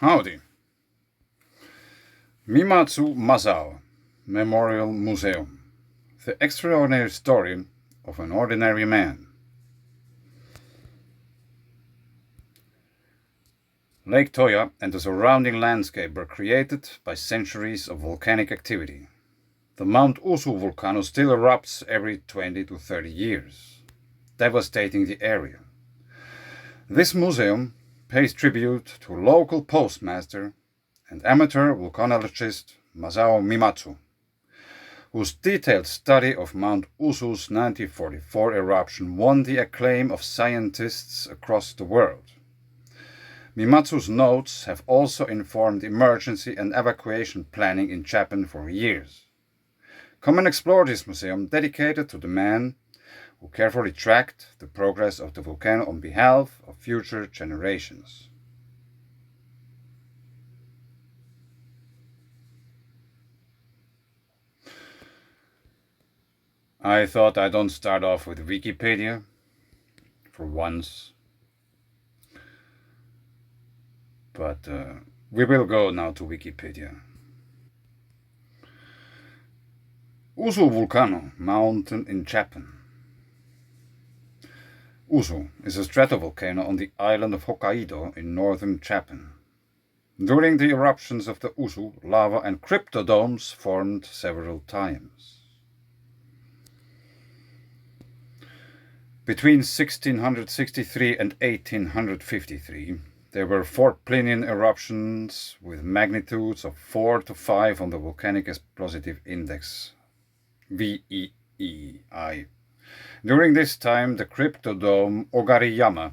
Howdy. Mimatsu Masao Memorial Museum. The extraordinary story of an ordinary man. Lake Toya and the surrounding landscape were created by centuries of volcanic activity. The Mount Usu volcano still erupts every 20 to 30 years, devastating the area. This museum pays tribute to local postmaster and amateur volcanologist Masao Mimatsu, whose detailed study of Mount Usu's 1944 eruption won the acclaim of scientists across the world. Mimatsu's notes have also informed emergency and evacuation planning in Japan for years. Come and explore this museum dedicated to the man who carefully tracked the progress of the volcano on behalf of future generations. I thought I don't start off with Wikipedia for once, but we will go now to Wikipedia. Usu Volcano mountain in Japan. Usu is a stratovolcano on the island of Hokkaido in northern Japan. During the eruptions of the Usu, lava and cryptodomes formed several times. Between 1663 and 1853, there were 4 Plinian eruptions with magnitudes of 4 to 5 on the volcanic explosive index, VEEI. During this time, the cryptodome Ogariyama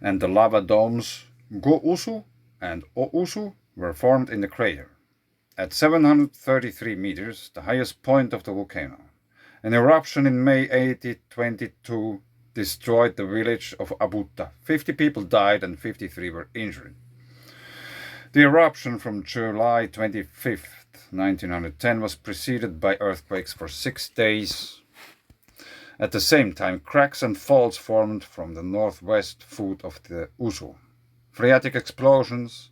and the lava domes Go-Usu and O-Usu were formed in the crater. At 733 meters, the highest point of the volcano, an eruption in May 1822 destroyed the village of Abuta. 50 people died and 53 were injured. The eruption from July 25, 1910 was preceded by earthquakes for 6 days. At the same time, cracks and faults formed from the northwest foot of the Usu. Phreatic explosions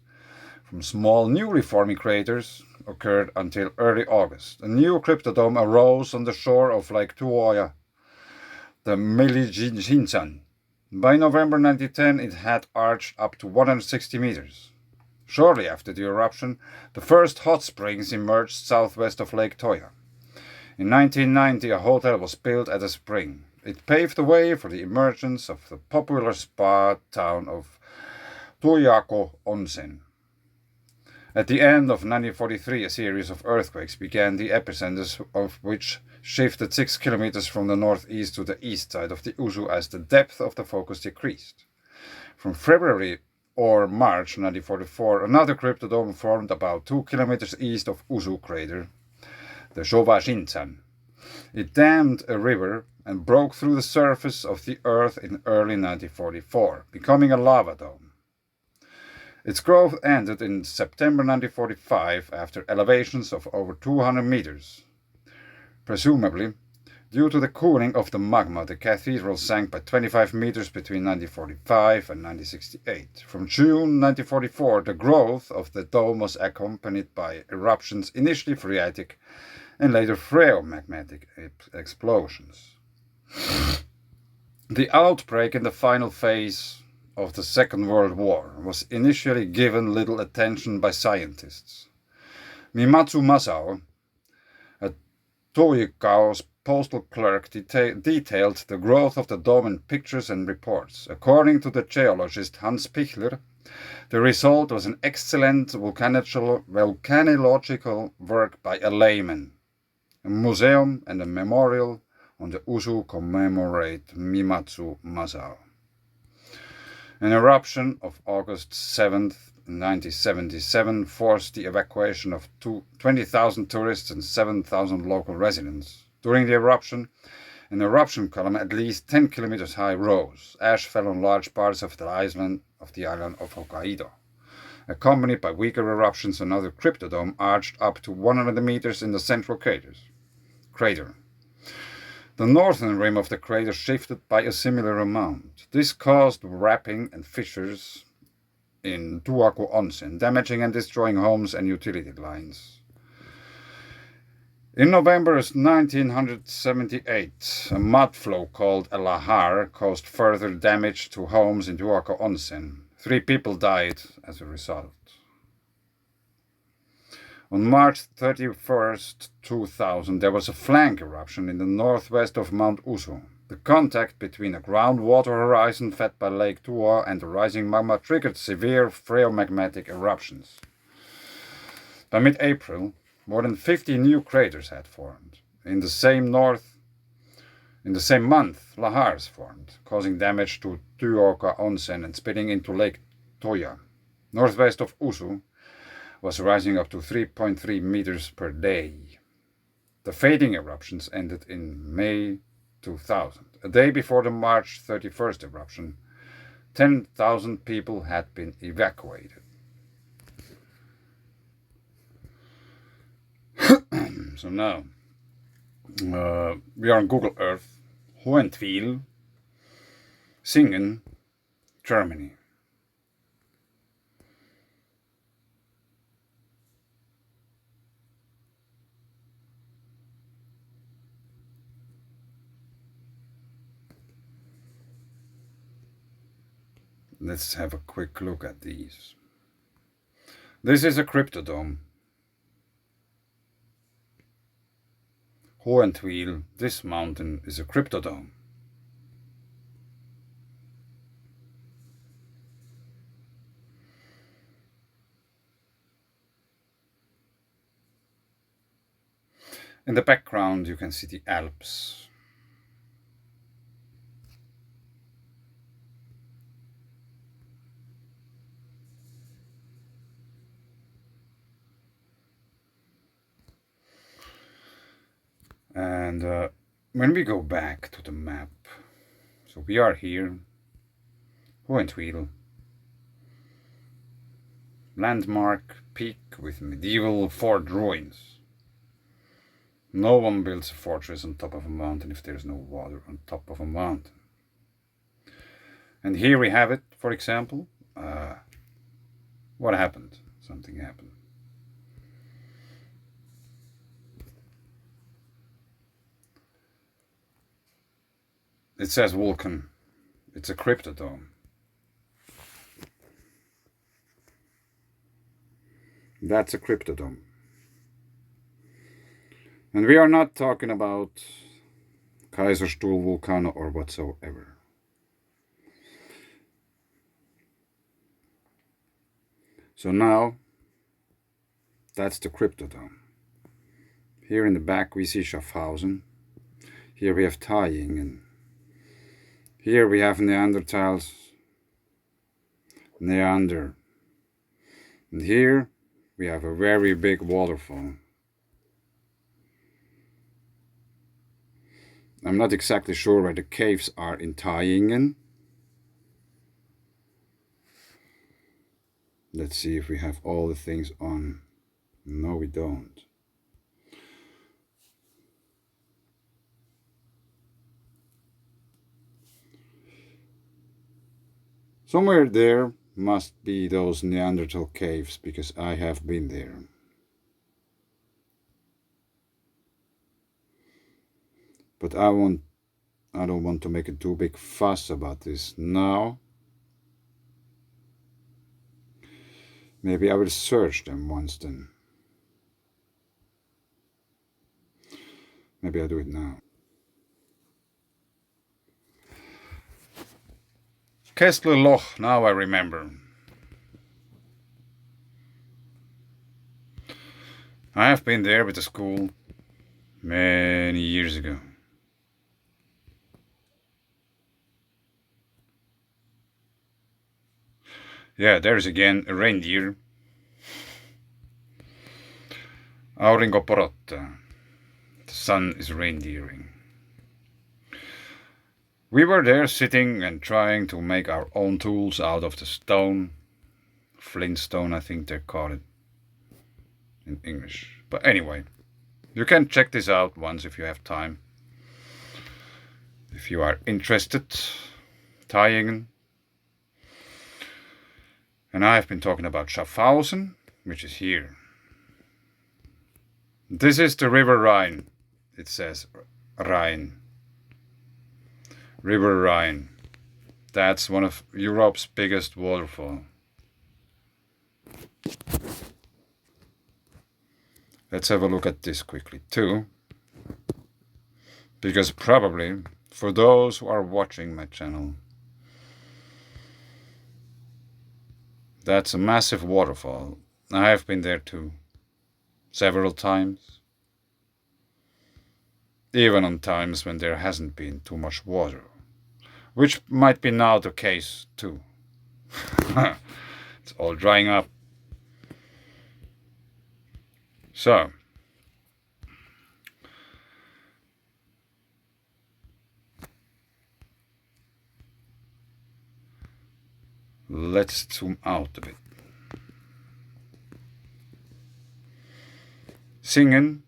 from small newly forming craters occurred until early August. A new cryptodome arose on the shore of Lake Tuoya, the Meiji-Shinsan. By November 1910, it had arched up to 160 meters. Shortly after the eruption, the first hot springs emerged southwest of Lake Toya. In 1990, a hotel was built at the spring. It paved the way for the emergence of the popular spa town of Toyako Onsen. At the end of 1943, a series of earthquakes began, the epicenters of which shifted 6 kilometers from the northeast to the east side of the Usu as the depth of the focus decreased. From February or March 1944, another cryptodome formed about 2 kilometers east of Usu crater, the Showa Shinsan. It dammed a river and broke through the surface of the earth in early 1944, becoming a lava dome. Its growth ended in September 1945 after elevations of over 200 meters. Presumably, due to the cooling of the magma, the cathedral sank by 25 meters between 1945 and 1968. From June 1944, the growth of the dome was accompanied by eruptions, initially phreatic and later phreomagmatic explosions. The outbreak in the final phase of the Second World War was initially given little attention by scientists. Mimatsu Masao, a Toyoka's postal clerk, detailed the growth of the dome in pictures and reports. According to the geologist Hans Pichler, the result was an excellent volcanological work by a layman. A museum and a memorial on the Usu commemorate Mimatsu Masao. An eruption of August 7, 1977 forced the evacuation of 20,000 tourists and 7,000 local residents. During the eruption, an eruption column at least 10 kilometers high rose. Ash fell on large parts of the island of Hokkaido. Accompanied by weaker eruptions, another cryptodome arched up to 100 meters in the central crater. The northern rim of the crater shifted by a similar amount. This caused wrapping and fissures in Tuaku Onsen, damaging and destroying homes and utility lines. In November 1978, a mud flow called a lahar caused further damage to homes in Tuaku Onsen. 3 people died as a result. On March 31st, 2000, there was a flank eruption in the northwest of Mount Usu. The contact between a groundwater horizon fed by Lake Tua and the rising magma triggered severe phreomagmatic eruptions. By mid-April, more than 50 new craters had formed. In the same month, lahars formed, causing damage to Tuoka Onsen and spilling into Lake Toya. Northwest of Usu was rising up to 3.3 meters per day. The fading eruptions ended in May 2000. A day before the March 31st eruption, 10,000 people had been evacuated. So now, we are on Google Earth, Hohenthwil, Singen, Germany. Let's have a quick look at these. This is a cryptodome. Hohenthwil, this mountain is a cryptodome. In the background you can see the Alps. And when we go back to the map, so we are here, Hohenthwil, landmark peak with medieval fort ruins. No one builds a fortress on top of a mountain if there's no water on top of a mountain. And here we have it, for example. What happened? Something happened. It says Vulcan. It's a cryptodome. That's a cryptodome. And we are not talking about Kaiserstuhl volcano or whatsoever. So now, that's the cryptodome. Here in the back we see Schaffhausen. Here we have Tying, and here we have Neanderthals, Neander. And here we have a very big waterfall. I'm not exactly sure where the caves are in Tyingen. Let's see if we have all the things on. No, we don't. Somewhere there must be those Neanderthal caves, because I have been there. But I don't want to make a too big fuss about this now. Maybe I will search them once then. Maybe I'll do it now. Kessler Loch, now I remember. I have been there with the school many years ago. Yeah, there's again a reindeer. Aurinko porotta. The sun is reindeering. We were there sitting and trying to make our own tools out of the stone. Flintstone, I think they call it in English. But anyway, you can check this out once if you have time. If you are interested, Tying. And I've been talking about Schaffhausen, which is here. This is the River Rhine. It says Rhine. River Rhine. That's one of Europe's biggest waterfall. Let's have a look at this quickly too. Because probably, for those who are watching my channel, that's a massive waterfall. I have been there too, several times. Even on times when there hasn't been too much water. Which might be now the case too. It's all drying up. So, let's zoom out a bit. Singen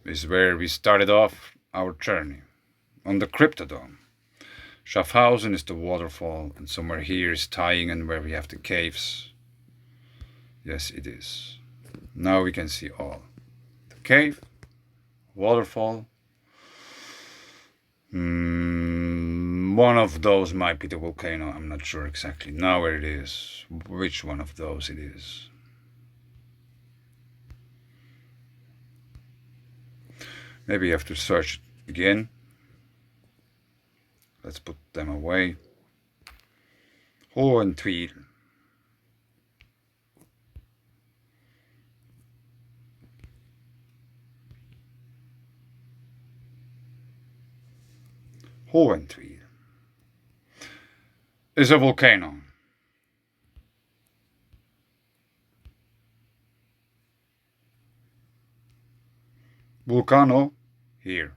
is where we started off our journey, on the Cryptodome. Schaffhausen is the waterfall, and somewhere here is Thaingen, where we have the caves. Yes, it is. Now we can see all. The cave, waterfall. One of those might be the volcano, I'm not sure exactly now where it is, which one of those it is. Maybe you have to search it again. Let's put them away. Hohentwiel. Hohentwiel is a volcano. Volcano here.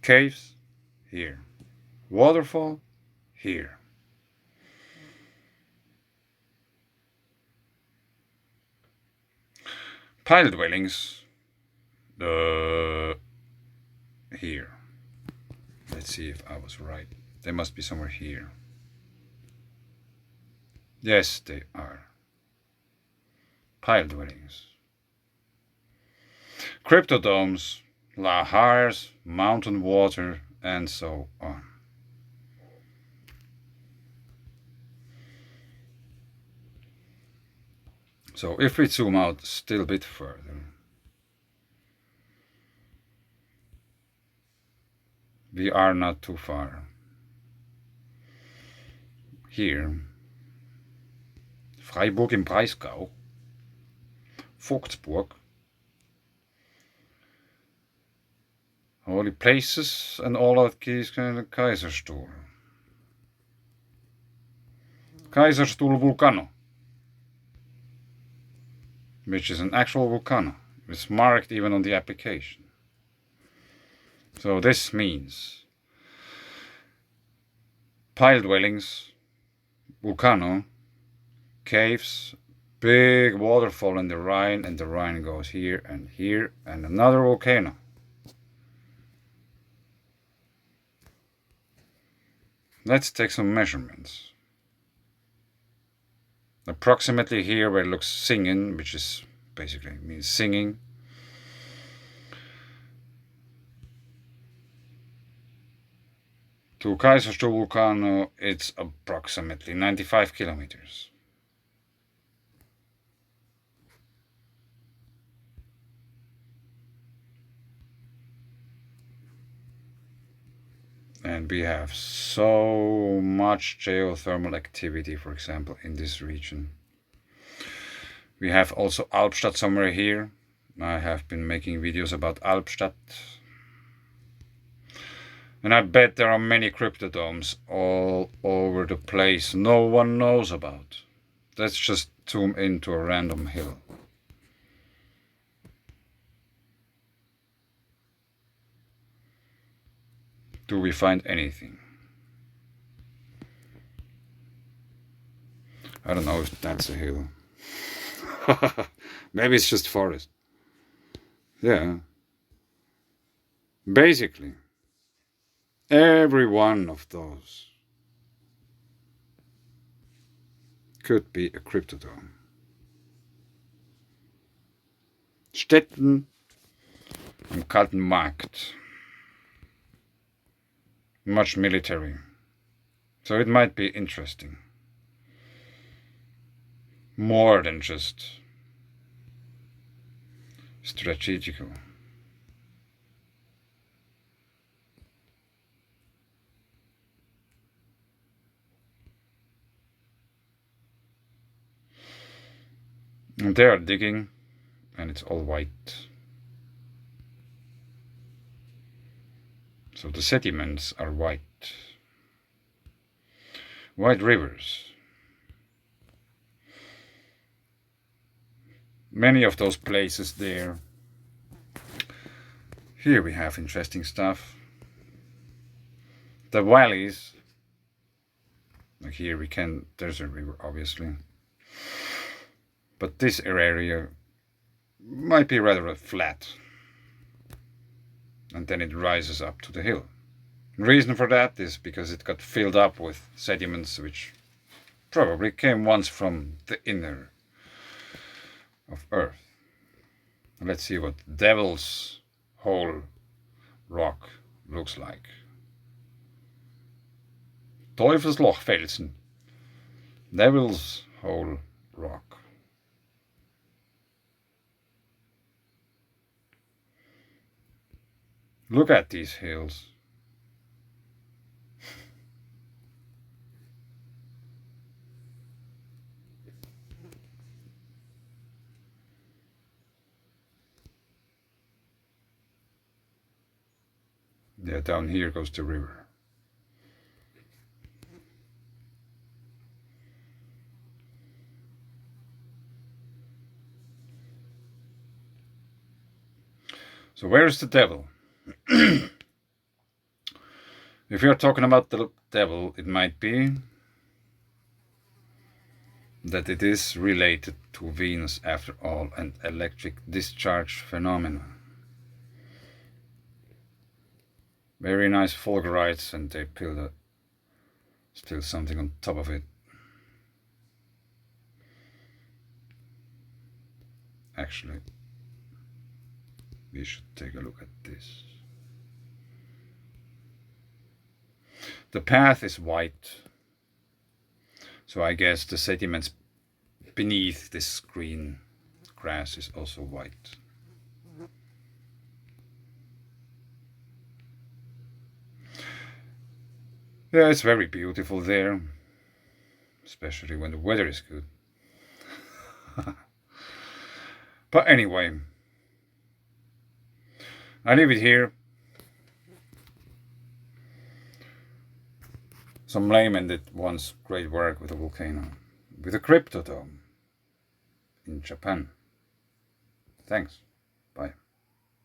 Caves here. Waterfall here. Pile dwellings here. Let's see if I was right. They must be somewhere here. Yes, they are. Pile dwellings. Cryptodomes, lahars, mountain water, and so on. So if we zoom out still a bit further, we are not too far. Here, Freiburg im Breisgau, Vogtsburg, holy places and all of these kind of Kaiserstuhl. Kaiserstuhl volcano, which is an actual volcano. It's marked even on the application. So this means pile dwellings, volcano, caves, big waterfall in the Rhine, and the Rhine goes here, and another volcano. Let's take some measurements. Approximately here where it looks singen, which is basically means singing. To Kaiserstuhl volcano, it's approximately 95 kilometers. And we have so much geothermal activity, for example, in this region. We have also Albstadt somewhere here. I have been making videos about Albstadt. And I bet there are many cryptodomes all over the place no one knows about. Let's just zoom into a random hill. Do we find anything? I don't know if that's a hill. Maybe it's just forest. Yeah. Basically, every one of those Could be a cryptodome. Städten am Kalten Markt. Much military. So it might be interesting. More than just strategical. And they are digging, and it's all white. So the sediments are white. White rivers. Many of those places there. Here we have interesting stuff. The valleys. Like here we can, there's a river obviously. But this area might be rather flat. And then it rises up to the hill. The reason for that is because it got filled up with sediments which probably came once from the inner of Earth. Let's see what Devil's Hole rock looks like. Teufelslochfelsen. Devil's Hole rock. Look at these hills. Yeah, down here goes the river. So where's the devil? If you're talking about the devil, it might be that it is related to Venus after all, and electric discharge phenomena. Very nice fulgurites, and they build still something on top of it. Actually, we should take a look at this. The path is white, so I guess the sediments beneath this green grass is also white. Yeah, it's very beautiful there, especially when the weather is good. But anyway, I leave it here. Some layman did once great work with a volcano, with a cryptodome in Japan. Thanks. Bye.